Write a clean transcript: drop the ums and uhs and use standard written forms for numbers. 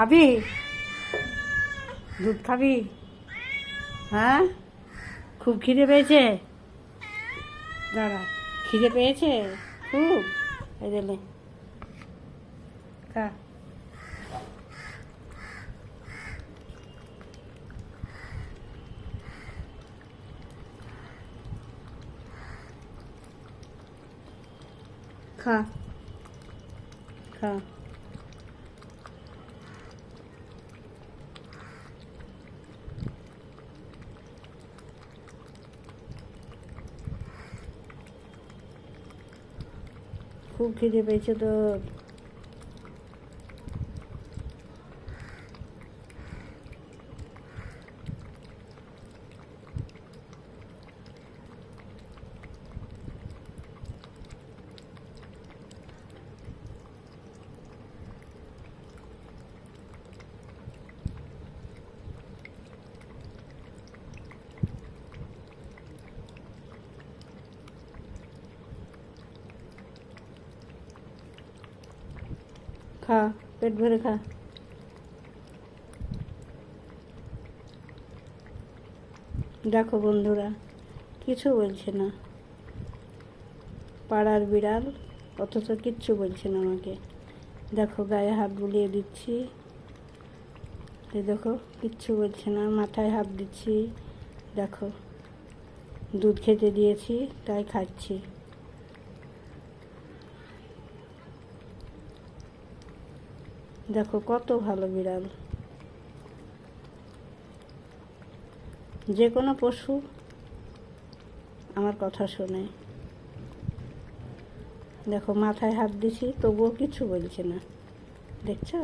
খাবি? দুধ খাবি? হ্যাঁ, খুব খিদে পেয়েছে? দাঁড়া, খিদে পেয়েছে খুব? এই দিলে খা। খা খা। খুব খিদে পেয়েছে তোর? খা, পেট ভরে খা। দেখো বন্ধুরা, কিছু বলছে না, পাড়ার বিড়াল, অথচ কিচ্ছু বলছে না আমাকে। দেখো গায়ে হাত বুলিয়ে দিচ্ছি, এই দেখো কিচ্ছু বলছে না, মাথায় হাত দিচ্ছি, দেখো দুধ খেতে দিয়েছি তাই খাচ্ছি। দেখো কত ভালো বিড়াল। যে কোনো পশু আমার কথা শোনে। দেখো মাথায় হাত দিছি তবুও কিছু বলছে না, দেখছো?